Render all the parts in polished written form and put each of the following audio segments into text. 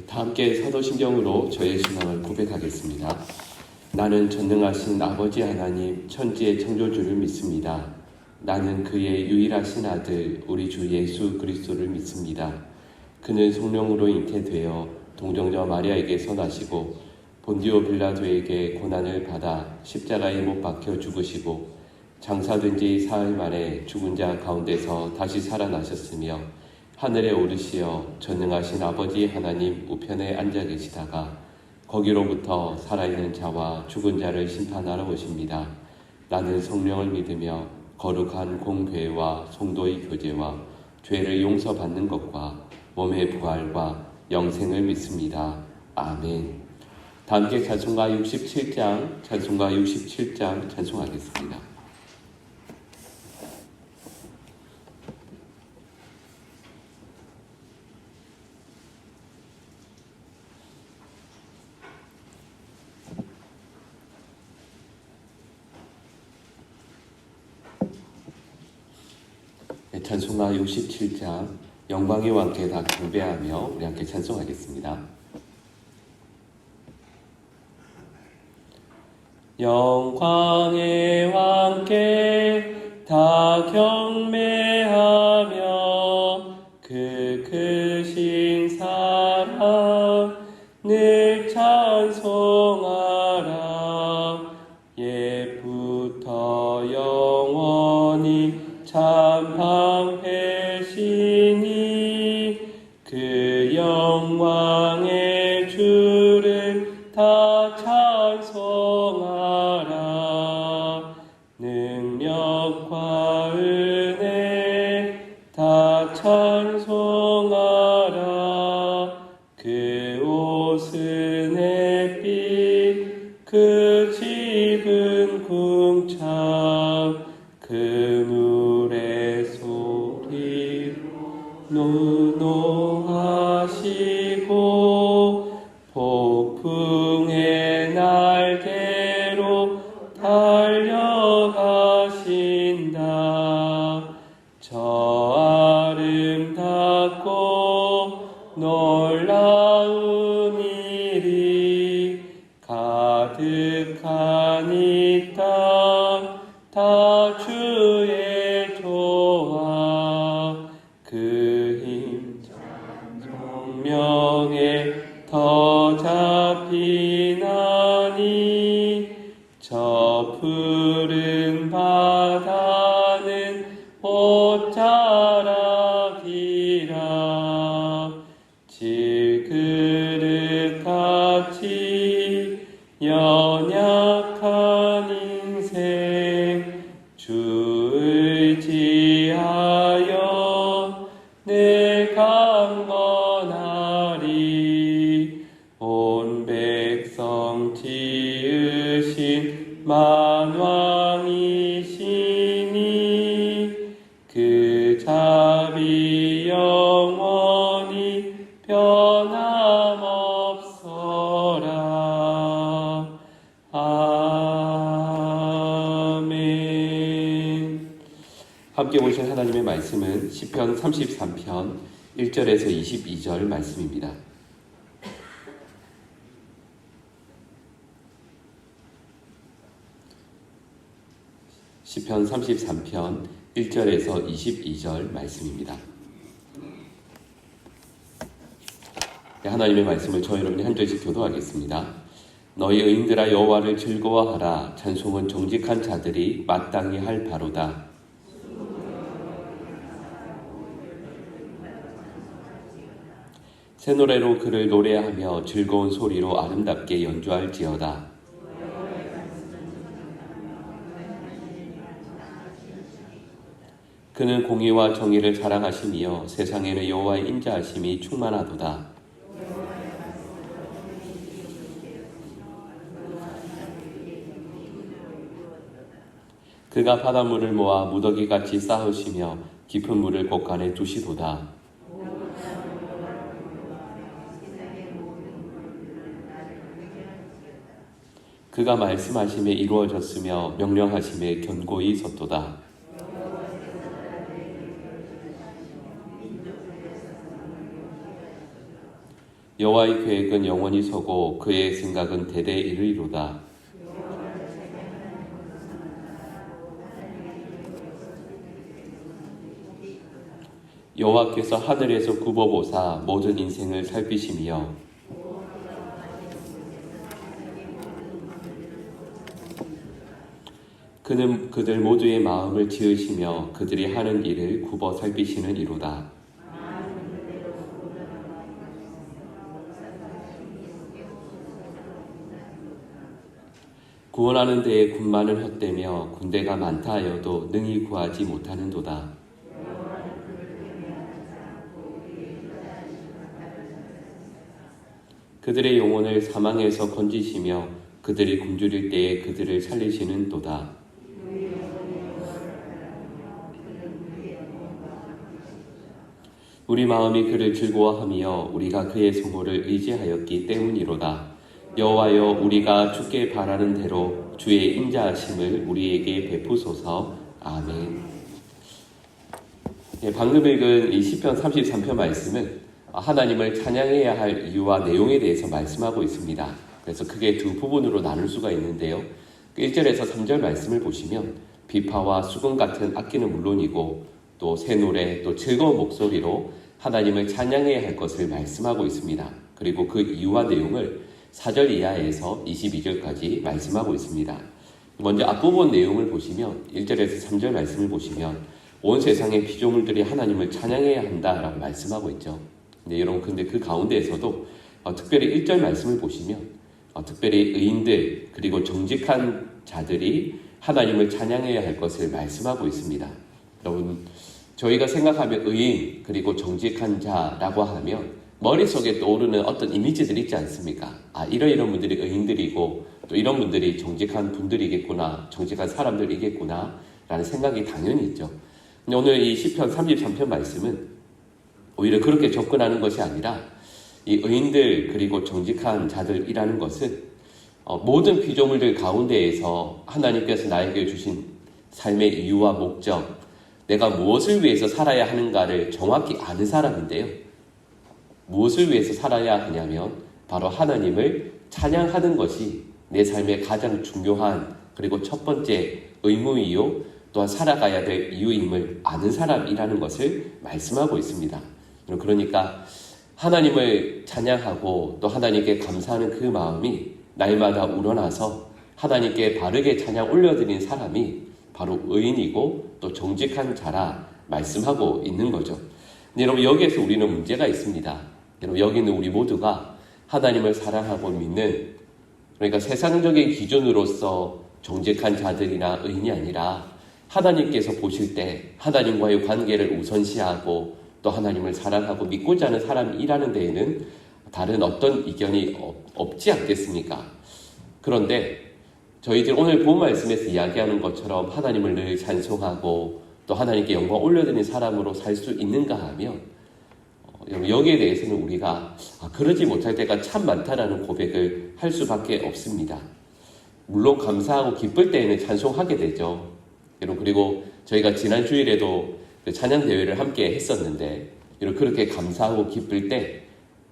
다 함께 사도신경으로 저의 신앙을 고백하겠습니다. 나는 전능하신 아버지 하나님 천지의 창조주를 믿습니다. 나는 그의 유일하신 아들 우리 주 예수 그리스도를 믿습니다. 그는 성령으로 잉태되어 동정녀 마리아에게서 나시고 본디오 빌라도에게 고난을 받아 십자가에 못 박혀 죽으시고 장사된 지 사흘 만에 죽은 자 가운데서 다시 살아나셨으며 하늘에 오르시어 전능하신 아버지 하나님 우편에 앉아 계시다가 거기로부터 살아있는 자와 죽은 자를 심판하러 오십니다. 나는 성령을 믿으며 거룩한 공회와 성도의 교제와 죄를 용서받는 것과 몸의 부활과 영생을 믿습니다. 아멘. 다 함께 찬송가 67장 찬송하겠습니다. 찬송가 67장 영광의 왕께 다 경배하며 우리 함께 찬송하겠습니다. 영광의 왕께 다 경배하며 그 크신 사랑 늘 찬송하라. 옛부터 영원히 참 방패시니 그 영광의 주를 다 찬송하라. 능력과 은혜 다 찬송하라. 그 옷은 햇빛 그 집은 궁창 그 물의 소리로 노노하시고 폭풍의 날개로 달려가신다. 저 아름답고 놀라운 일이 가득한 이 땅 다 주의 조화 그 힘 정명에 더 잡히나니 저 푸른 바다는 옷자락이라. 질그릇같이 연약한 인생 주 의지하여 내 강건하리. 온 백성 지으신 만왕이시니 그 자비 영원히 변함없어라. 아멘. 함께 보신 하나님의 말씀은 시편 33편 1절에서 22절 말씀입니다. 시편 33편 1절에서 22절 말씀입니다. 하나님의 말씀을 저 여러분이 한 절씩 교도하겠습니다. 너희 의인들아 여호와를 즐거워하라. 찬송은 정직한 자들이 마땅히 할 바로다. 새 노래로 그를 노래하며 즐거운 소리로 아름답게 연주할지어다. 그는 공의와 정의를 사랑하시며 세상에는 여호와의 인자하심이 충만하도다. 그가 바닷물을 모아 무더기같이 쌓으시며 깊은 물을 곳간에 두시도다. 그가 말씀하심에 이루어졌으며 명령하심에 견고히 섰도다. 여호와의 계획은 영원히 서고 그의 생각은 대대 이르리로다. 여호와께서 하늘에서 굽어보사 모든 인생을 살피시며 그는 그들 모두의 마음을 지으시며 그들이 하는 일을 굽어 살피시는 이로다. 구원하는 데에 군마는 헛되며 군대가 많다 하여도 능히 구하지 못하는도다. 그들의 영혼을 사망에서 건지시며 그들이 굶주릴 때에 그들을 살리시는 도다. 우리 마음이 그를 즐거워하며 우리가 그의 성호를 의지하였기 때문이로다. 여호와여, 우리가 주께 바라는 대로 주의 인자하심을 우리에게 베푸소서. 아멘. 방금 읽은 이 시편 33편 말씀은 하나님을 찬양해야 할 이유와 내용에 대해서 말씀하고 있습니다. 그래서 크게 두 부분으로 나눌 수가 있는데요. 1절에서 3절 말씀을 보시면 비파와 수금 같은 악기는 물론이고 또 새 노래, 또 즐거운 목소리로 하나님을 찬양해야 할 것을 말씀하고 있습니다. 그리고 그 이유와 내용을 4절 이하에서 22절까지 말씀하고 있습니다. 먼저 앞부분 내용을 보시면 1절에서 3절 말씀을 보시면 온 세상의 피조물들이 하나님을 찬양해야 한다라고 말씀하고 있죠. 네, 여러분, 근데 그 가운데에서도 특별히 1절 말씀을 보시면 특별히 의인들 그리고 정직한 자들이 하나님을 찬양해야 할 것을 말씀하고 있습니다. 여러분, 저희가 생각하면 의인 그리고 정직한 자라고 하면 머릿속에 떠오르는 어떤 이미지들이 있지 않습니까? 이런 분들이 의인들이고 또 이런 분들이 정직한 분들이겠구나, 정직한 사람들이겠구나 라는 생각이 당연히 있죠. 근데 오늘 이 시편 33편 말씀은 오히려 그렇게 접근하는 것이 아니라 이 의인들 그리고 정직한 자들이라는 것은 모든 피조물들 가운데에서 하나님께서 나에게 주신 삶의 이유와 목적, 내가 무엇을 위해서 살아야 하는가를 정확히 아는 사람인데요. 무엇을 위해서 살아야 하냐면 바로 하나님을 찬양하는 것이 내 삶의 가장 중요한 그리고 첫 번째 의무이요 또한 살아가야 될 이유임을 아는 사람이라는 것을 말씀하고 있습니다. 그러니까 하나님을 찬양하고 또 하나님께 감사하는 그 마음이 날마다 우러나서 하나님께 바르게 찬양 올려드린 사람이 바로 의인이고 또 정직한 자라 말씀하고 있는 거죠. 근데 여러분, 여기에서 우리는 문제가 있습니다. 여러분, 여기 있는 우리 모두가 하나님을 사랑하고 믿는, 그러니까 세상적인 기준으로서 정직한 자들이나 의인이 아니라 하나님께서 보실 때 하나님과의 관계를 우선시하고 또 하나님을 사랑하고 믿고자 하는 사람이라는 데에는 다른 어떤 이견이 없지 않겠습니까? 그런데 저희들 오늘 본 말씀에서 이야기하는 것처럼 하나님을 늘 찬송하고 또 하나님께 영광 올려드리는 사람으로 살 수 있는가 하면 여기에 대해서는 우리가 그러지 못할 때가 참 많다라는 고백을 할 수밖에 없습니다. 물론 감사하고 기쁠 때에는 찬송하게 되죠. 여러분, 그리고 저희가 지난 주일에도 찬양 대회를 함께 했었는데 그렇게 감사하고 기쁠 때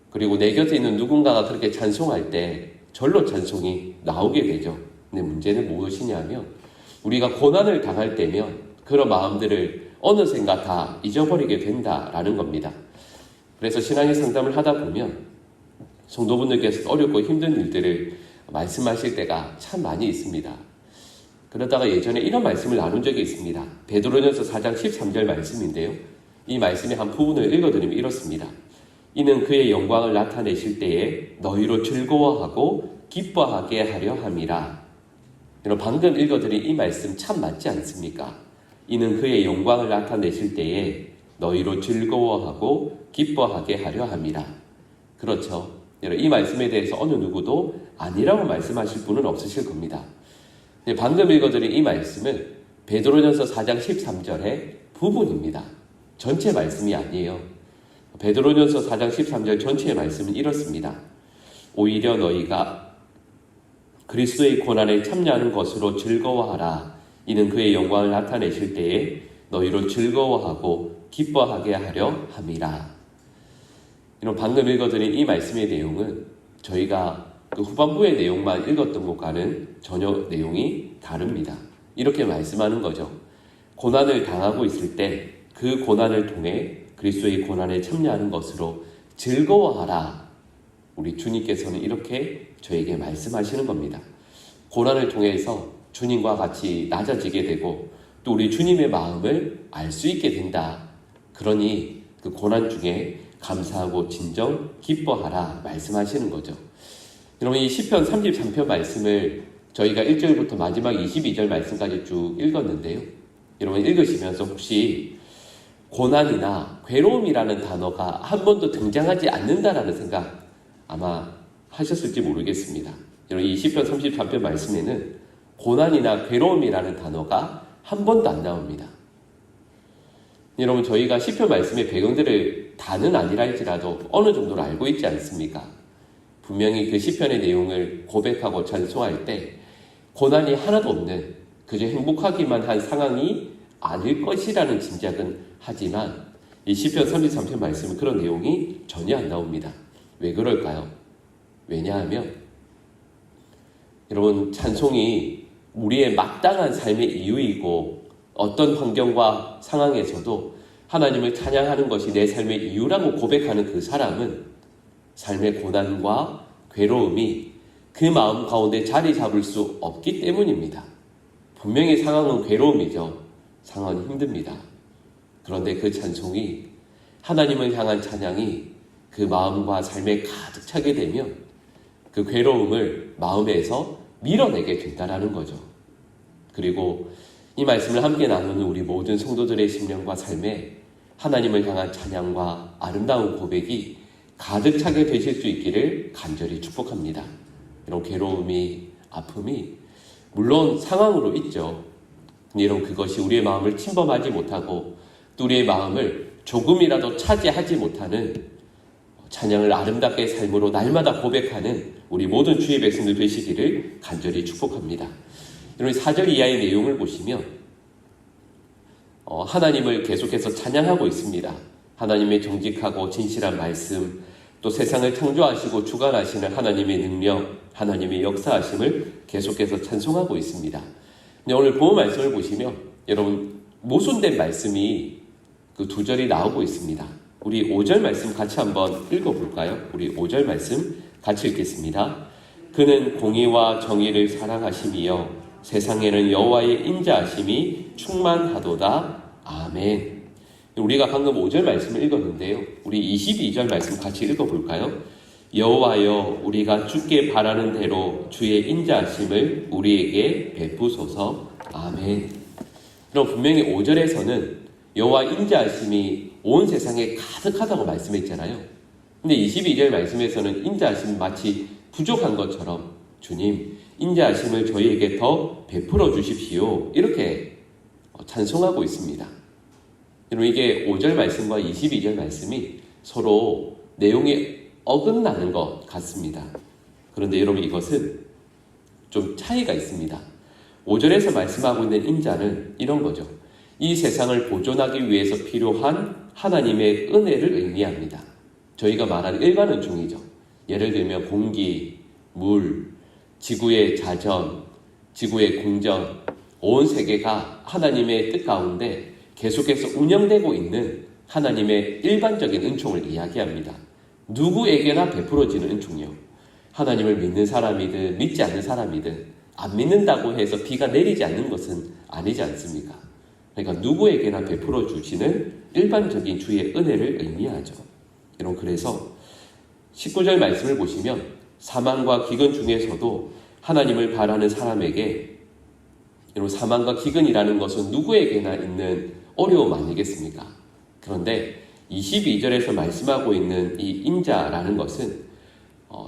그리고 내 곁에 있는 누군가가 그렇게 찬송할 때 절로 찬송이 나오게 되죠. 근데 문제는 무엇이냐면 우리가 고난을 당할 때면 그런 마음들을 어느샌가 다 잊어버리게 된다라는 겁니다. 그래서 신앙의 상담을 하다 보면 성도분들께서 어렵고 힘든 일들을 말씀하실 때가 참 많이 있습니다. 그러다가 예전에 이런 말씀을 나눈 적이 있습니다. 베드로전서 4장 13절 말씀인데요. 이 말씀의 한 부분을 읽어드리면 이렇습니다. 이는 그의 영광을 나타내실 때에 너희로 즐거워하고 기뻐하게 하려 함이라. 여러분, 방금 읽어드린 이 말씀 참 맞지 않습니까? 이는 그의 영광을 나타내실 때에 너희로 즐거워하고 기뻐하게 하려 함이라. 그렇죠. 여러분, 이 말씀에 대해서 어느 누구도 아니라고 말씀하실 분은 없으실 겁니다. 방금 읽어드린 이 말씀은 베드로전서 4장 13절의 부분입니다. 전체 말씀이 아니에요. 베드로전서 4장 13절 전체의 말씀은 이렇습니다. 오히려 너희가 그리스도의 고난에 참여하는 것으로 즐거워하라. 이는 그의 영광을 나타내실 때에 너희로 즐거워하고 기뻐하게 하려 함이라. 이런 방금 읽어드린 이 말씀의 내용은 저희가 그 후반부의 내용만 읽었던 것과는 전혀 내용이 다릅니다. 이렇게 말씀하는 거죠. 고난을 당하고 있을 때 그 고난을 통해 그리스도의 고난에 참여하는 것으로 즐거워하라. 우리 주님께서는 이렇게 저에게 말씀하시는 겁니다. 고난을 통해서 주님과 같이 낮아지게 되고 또 우리 주님의 마음을 알 수 있게 된다. 그러니 그 고난 중에 감사하고 진정 기뻐하라 말씀하시는 거죠. 여러분, 이 시편 33편 말씀을 저희가 1절부터 마지막 22절 말씀까지 쭉 읽었는데요. 여러분 읽으시면서 혹시 고난이나 괴로움이라는 단어가 한 번도 등장하지 않는다라는 생각 아마 하셨을지 모르겠습니다. 여러분 이 시편 33편 말씀에는 고난이나 괴로움이라는 단어가 한 번도 안 나옵니다. 여러분 저희가 시편 말씀의 배경들을 다는 아니랄지라도 어느 정도로 알고 있지 않습니까? 분명히 그 시편의 내용을 고백하고 찬송할 때 고난이 하나도 없는 그저 행복하기만 한 상황이 아닐 것이라는 짐작은 하지만 이 시편 33편 말씀은 그런 내용이 전혀 안 나옵니다. 왜 그럴까요? 왜냐하면 여러분 찬송이 우리의 마땅한 삶의 이유이고 어떤 환경과 상황에서도 하나님을 찬양하는 것이 내 삶의 이유라고 고백하는 그 사람은 삶의 고난과 괴로움이 그 마음 가운데 자리 잡을 수 없기 때문입니다. 분명히 상황은 괴로움이죠. 상황은 힘듭니다. 그런데 그 찬송이 하나님을 향한 찬양이 그 마음과 삶에 가득 차게 되면 그 괴로움을 마음에서 밀어내게 된다는 거죠. 그리고 이 말씀을 함께 나누는 우리 모든 성도들의 심령과 삶에 하나님을 향한 찬양과 아름다운 고백이 가득 차게 되실 수 있기를 간절히 축복합니다. 이런 괴로움이, 아픔이 물론 상황으로 있죠. 근데 여러분 그것이 우리의 마음을 침범하지 못하고 또 우리의 마음을 조금이라도 차지하지 못하는 찬양을 아름답게 삶으로 날마다 고백하는 우리 모든 주의 백성들 되시기를 간절히 축복합니다. 여러분 4절 이하의 내용을 보시면 하나님을 계속해서 찬양하고 있습니다. 하나님의 정직하고 진실한 말씀, 또 세상을 창조하시고 주관하시는 하나님의 능력, 하나님의 역사하심을 계속해서 찬송하고 있습니다. 근데 오늘 본문 말씀을 보시면 여러분 모순된 말씀이 그 2절이 나오고 있습니다. 우리 5절 말씀 같이 한번 읽어볼까요? 우리 5절 말씀 같이 읽겠습니다. 그는 공의와 정의를 사랑하심이여 세상에는 여호와의 인자하심이 충만하도다. 아멘. 우리가 방금 5절 말씀을 읽었는데요. 우리 22절 말씀 같이 읽어볼까요? 여호와여 우리가 주께 바라는 대로 주의 인자하심을 우리에게 베푸소서. 아멘. 그럼 분명히 5절에서는 여호와 인자하심이 온 세상에 가득하다고 말씀했잖아요. 근데 22절 말씀에서는 인자하심이 마치 부족한 것처럼 주님 인자하심을 저희에게 더 베풀어 주십시오. 이렇게 찬송하고 있습니다. 여러분 이게 5절 말씀과 22절 말씀이 서로 내용이 어긋나는 것 같습니다. 그런데 여러분 이것은 좀 차이가 있습니다. 5절에서 말씀하고 있는 인자는 이런 거죠. 이 세상을 보존하기 위해서 필요한 하나님의 은혜를 의미합니다. 저희가 말하는 일반 은총이죠. 예를 들면 공기, 물, 지구의 자전, 지구의 공전, 온 세계가 하나님의 뜻 가운데 계속해서 운영되고 있는 하나님의 일반적인 은총을 이야기합니다. 누구에게나 베풀어지는 은총이요. 하나님을 믿는 사람이든 믿지 않는 사람이든 안 믿는다고 해서 비가 내리지 않는 것은 아니지 않습니까? 그러니까 누구에게나 베풀어 주시는 일반적인 주의 은혜를 의미하죠. 여러분 그래서 19절 말씀을 보시면 사망과 기근 중에서도 하나님을 바라는 사람에게 여러분 사망과 기근이라는 것은 누구에게나 있는 어려움 아니겠습니까? 그런데 22절에서 말씀하고 있는 이 인자라는 것은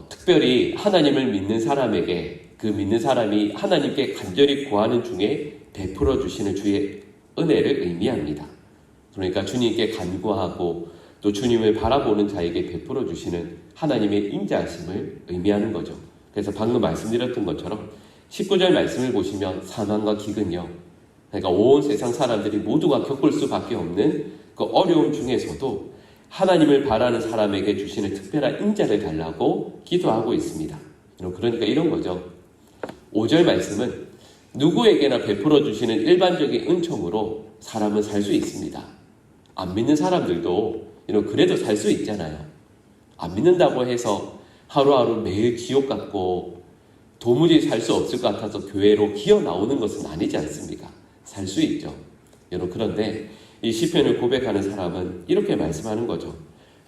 특별히 하나님을 믿는 사람에게 그 믿는 사람이 하나님께 간절히 구하는 중에 베풀어 주시는 주의 은혜를 의미합니다. 그러니까 주님께 간구하고 또 주님을 바라보는 자에게 베풀어 주시는 하나님의 인자하심을 의미하는 거죠. 그래서 방금 말씀드렸던 것처럼 19절 말씀을 보시면 사망과 기근이요. 그러니까 온 세상 사람들이 모두가 겪을 수밖에 없는 그 어려움 중에서도 하나님을 바라는 사람에게 주시는 특별한 인자를 달라고 기도하고 있습니다. 그러니까 이런 거죠. 5절 말씀은 누구에게나 베풀어 주시는 일반적인 은총으로 사람은 살 수 있습니다. 안 믿는 사람들도 그래도 살 수 있잖아요. 안 믿는다고 해서 하루하루 매일 지옥 같고 도무지 살 수 없을 것 같아서 교회로 기어 나오는 것은 아니지 않습니까? 살 수 있죠. 그런데 이 시편을 고백하는 사람은 이렇게 말씀하는 거죠.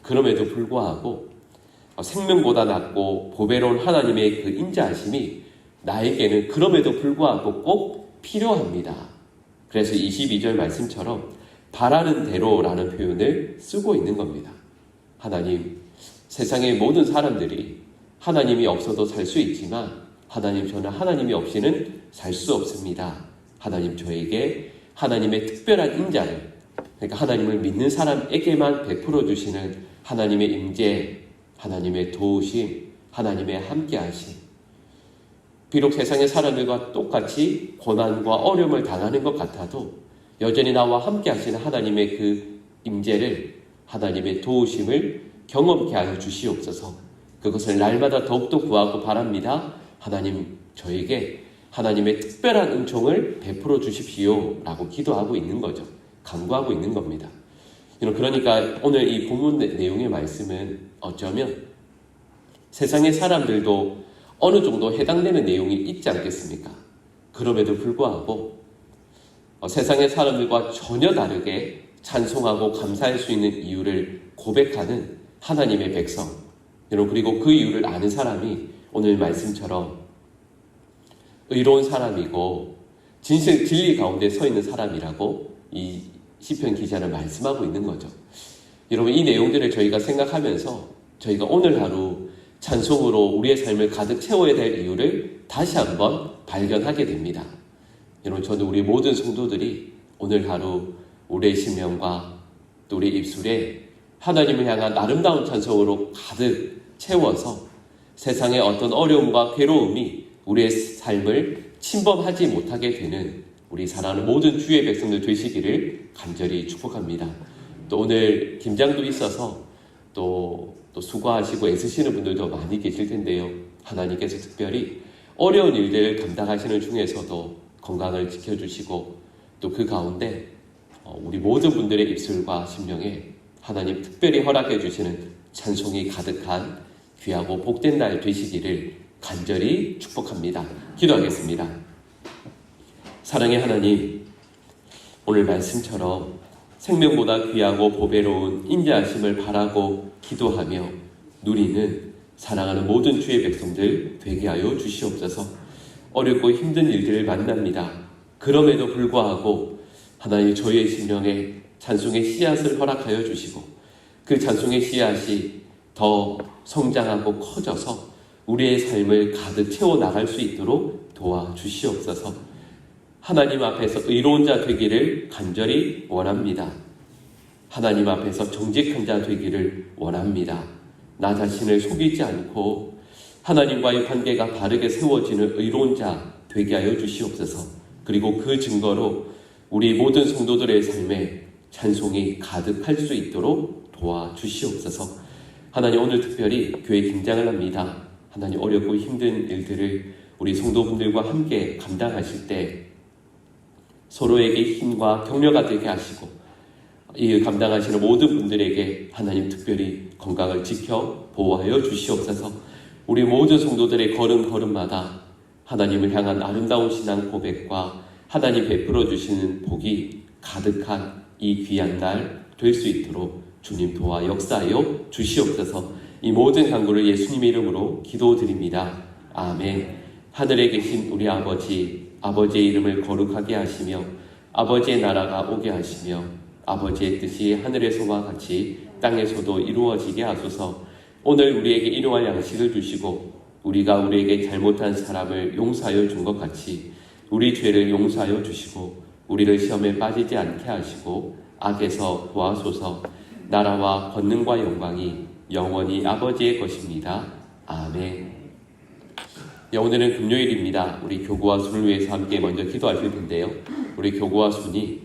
그럼에도 불구하고 생명보다 낫고 보배로운 하나님의 그 인자하심이 나에게는 그럼에도 불구하고 꼭 필요합니다. 그래서 22절 말씀처럼 바라는 대로라는 표현을 쓰고 있는 겁니다. 하나님, 세상의 모든 사람들이 하나님이 없어도 살 수 있지만 하나님, 저는 하나님이 없이는 살 수 없습니다. 하나님, 저에게 하나님의 특별한 인자를, 그러니까 하나님을 믿는 사람에게만 베풀어 주시는 하나님의 임재, 하나님의 도우심, 하나님의 함께하심. 비록 세상의 사람들과 똑같이 고난과 어려움을 당하는 것 같아도 여전히 나와 함께하시는 하나님의 그 임재를, 하나님의 도우심을 경험케 하여 주시옵소서. 그것을 날마다 더욱더 구하고 바랍니다. 하나님, 저에게 하나님의 특별한 은총을 베풀어 주십시오 라고 기도하고 있는 거죠. 간구하고 있는 겁니다. 그러니까 오늘 이 본문 내용의 말씀은 어쩌면 세상의 사람들도 어느 정도 해당되는 내용이 있지 않겠습니까? 그럼에도 불구하고 세상의 사람들과 전혀 다르게 찬송하고 감사할 수 있는 이유를 고백하는 하나님의 백성, 그리고 그 이유를 아는 사람이 오늘 말씀처럼 의로운 사람이고 진리 가운데 서 있는 사람이라고 이 시편 기자는 말씀하고 있는 거죠. 여러분, 이 내용들을 저희가 생각하면서 저희가 오늘 하루 찬송으로 우리의 삶을 가득 채워야 될 이유를 다시 한번 발견하게 됩니다. 여러분, 저는 우리 모든 성도들이 오늘 하루 우리의 심령과 또 우리의 입술에 하나님을 향한 아름다운 찬송으로 가득 채워서 세상의 어떤 어려움과 괴로움이 우리의 삶을 침범하지 못하게 되는 우리 사랑하는 모든 주의 백성들 되시기를 간절히 축복합니다. 또 오늘 김장도 있어서 또 수고하시고 애쓰시는 분들도 많이 계실 텐데요. 하나님께서 특별히 어려운 일들을 감당하시는 중에서도 건강을 지켜주시고 또 그 가운데 우리 모든 분들의 입술과 심령에 하나님 특별히 허락해 주시는 찬송이 가득한 귀하고 복된 날 되시기를 간절히 축복합니다. 기도하겠습니다. 사랑의 하나님, 오늘 말씀처럼 생명보다 귀하고 보배로운 인자하심을 바라고 기도하며 누리는 사랑하는 모든 주의 백성들 되게 하여 주시옵소서. 어렵고 힘든 일들을 만납니다. 그럼에도 불구하고 하나님, 저희의 심령에 찬송의 씨앗을 허락하여 주시고 그 찬송의 씨앗이 더 성장하고 커져서 우리의 삶을 가득 채워나갈 수 있도록 도와주시옵소서. 하나님 앞에서 의로운 자 되기를 간절히 원합니다. 하나님 앞에서 정직한 자 되기를 원합니다. 나 자신을 속이지 않고 하나님과의 관계가 바르게 세워지는 의로운 자 되게 하여 주시옵소서. 그리고 그 증거로 우리 모든 성도들의 삶에 찬송이 가득할 수 있도록 도와주시옵소서. 하나님, 오늘 특별히 교회 김장을 합니다. 하나님, 어렵고 힘든 일들을 우리 성도분들과 함께 감당하실 때 서로에게 힘과 격려가 되게 하시고 이 감당하시는 모든 분들에게 하나님 특별히 건강을 지켜 보호하여 주시옵소서. 우리 모든 성도들의 걸음걸음마다 하나님을 향한 아름다운 신앙 고백과 하나님 베풀어 주시는 복이 가득한 이 귀한 날 될 수 있도록 주님 도와 역사하여 주시옵소서. 이 모든 간구를 예수님의 이름으로 기도드립니다. 아멘. 하늘에 계신 우리 아버지, 아버지의 이름을 거룩하게 하시며 아버지의 나라가 오게 하시며 아버지의 뜻이 하늘에서와 같이 땅에서도 이루어지게 하소서. 오늘 우리에게 일용할 양식을 주시고 우리가 우리에게 잘못한 사람을 용서하여 준 것 같이 우리 죄를 용서하여 주시고 우리를 시험에 빠지지 않게 하시고 악에서 도와소서. 나라와 권능과 영광이 영원히 아버지의 것입니다. 아멘. 네, 오늘은 금요일입니다. 우리 교구와 순을 위해서 함께 먼저 기도하실 텐데요. 우리 교구와 순이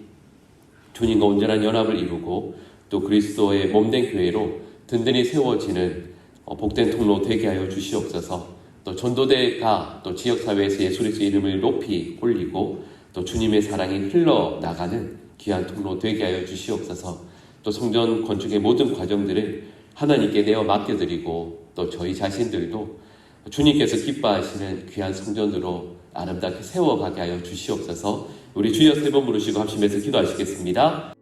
주님과 온전한 연합을 이루고 또 그리스도의 몸된 교회로 든든히 세워지는 복된 통로 되게 하여 주시옵소서. 또 전도대가 또 지역사회에서 예수 그리스도의 이름을 높이 올리고 또 주님의 사랑이 흘러나가는 귀한 통로 되게 하여 주시옵소서. 또 성전 건축의 모든 과정들을 하나님께 내어 맡겨드리고 또 저희 자신들도 주님께서 기뻐하시는 귀한 성전으로 아름답게 세워가게 하여 주시옵소서. 우리 주여 세 번 부르시고 합심해서 기도하시겠습니다.